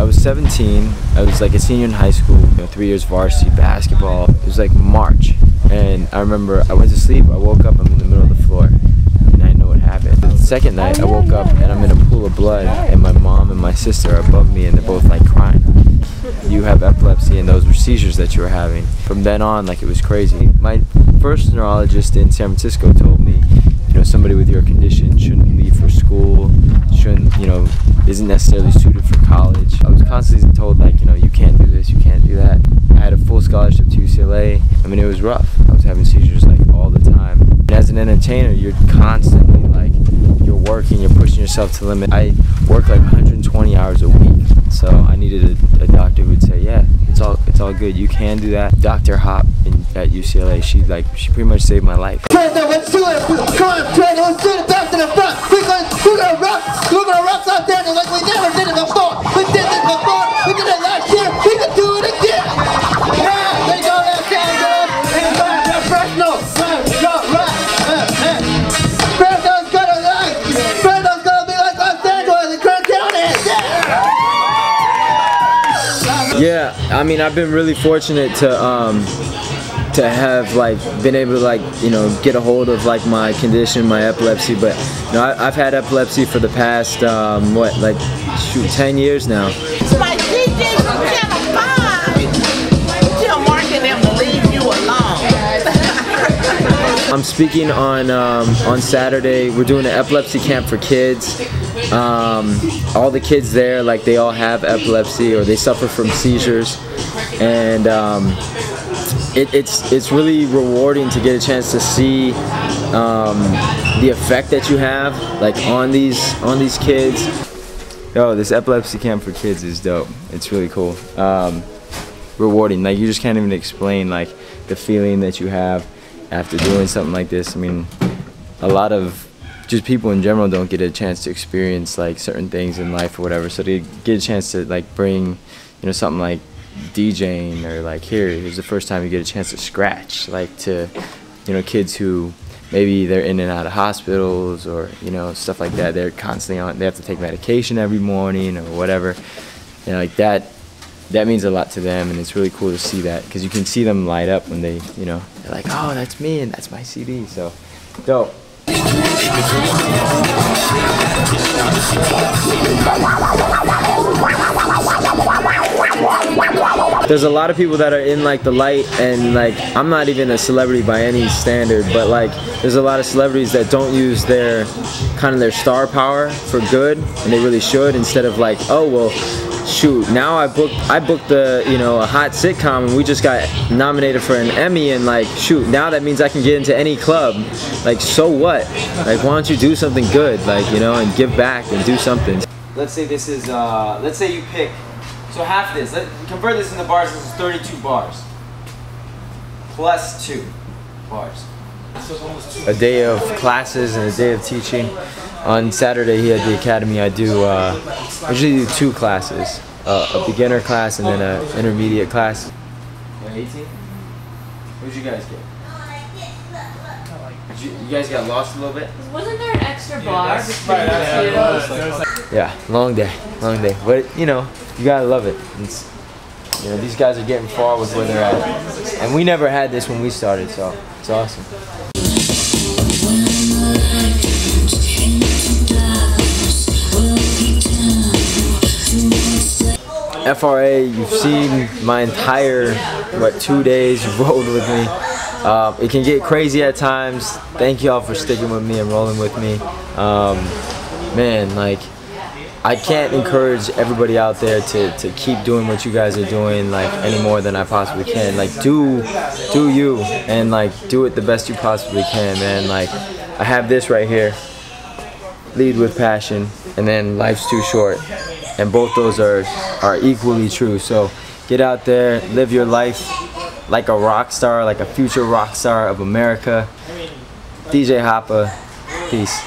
was 17. I was like a senior in high school, 3 years varsity basketball. It was like March, and I remember I went to sleep, I woke up, I'm in the middle of the floor, and I know what happened. The second night I woke up and I'm in a pool of blood, and my mom and my sister are above me and they're both like crying. You have epilepsy, and those were seizures that you were having. From then on, like, it was crazy. My first neurologist in San Francisco told me, somebody with your condition shouldn't leave for school, shouldn't, isn't necessarily suited for college. I was constantly told, like, you can't do this, you can't do that. I had a full scholarship to UCLA. I mean, it was rough. I was having seizures like all the time. And as an entertainer, you're constantly like, you're working, you're pushing yourself to the limit. I work like 120 hours a week. So I needed a doctor who would say, yeah, it's all good. You can do that. Dr. Hapa at UCLA, she pretty much saved my life. Let's do it. Come on, let's do it back to the front. We're gonna rock out there like we never did it before. We did this before. We did it last year. We can do it again. Yeah, they go that down, girls. Everybody professional. Fresno's gonna be like Los Angeles and Kern County. Yeah, I mean, I've been really fortunate to have like been able to like get a hold of like my condition, my epilepsy. But I've had epilepsy for the past 10 years now. It's my DJ from Channel 5. Tell Mark and them to leave you alone. I'm speaking on Saturday. We're doing an epilepsy camp for kids. All the kids there, like, they all have epilepsy or they suffer from seizures, and it's really rewarding to get a chance to see the effect that you have, like, on these kids. Yo, this epilepsy camp for kids is dope. It's really cool. Rewarding. Like, you just can't even explain like the feeling that you have after doing something like this. I mean, a lot of just people in general don't get a chance to experience like certain things in life or whatever, so they get a chance to like bring something like DJing, or like, here's the first time you get a chance to scratch, like, to kids who maybe they're in and out of hospitals or stuff like that. They're constantly on, they have to take medication every morning or whatever, like that means a lot to them, and it's really cool to see that, because you can see them light up when they they're like, oh, that's me and that's my CD. So dope. There's a lot of people that are in like the light, and like, I'm not even a celebrity by any standard, but like, there's a lot of celebrities that don't use their their star power for good, and they really should, instead of like, oh well, shoot, now I booked the a hot sitcom and we just got nominated for an Emmy, and like, shoot, now that means I can get into any club. Like, so what? Like, why don't you do something good, like, and give back and do something. Let's say this is let's say you pick, so half this, convert this into bars. This is 32 bars plus 2 bars. A day of classes and a day of teaching. On Saturday here at the academy, I usually do 2 classes, a beginner class and then an intermediate class. 18? What did you guys get? You guys got lost a little bit? Wasn't there an extra bar between the two? Yeah, long day. But you gotta love it. It's, these guys are getting far with where they're at, and we never had this when we started, so it's awesome. FRA, you've seen my entire 2 days. You rolled with me. It can get crazy at times. Thank y'all for sticking with me and rolling with me. Man, like, I can't encourage everybody out there to keep doing what you guys are doing like any more than I possibly can. Like, do you, and like, do it the best you possibly can, man. Like, I have this right here, lead with passion, and then life's too short, and both those are equally true. So get out there, live your life like a rock star, like a future rock star of America. DJ Hapa, peace.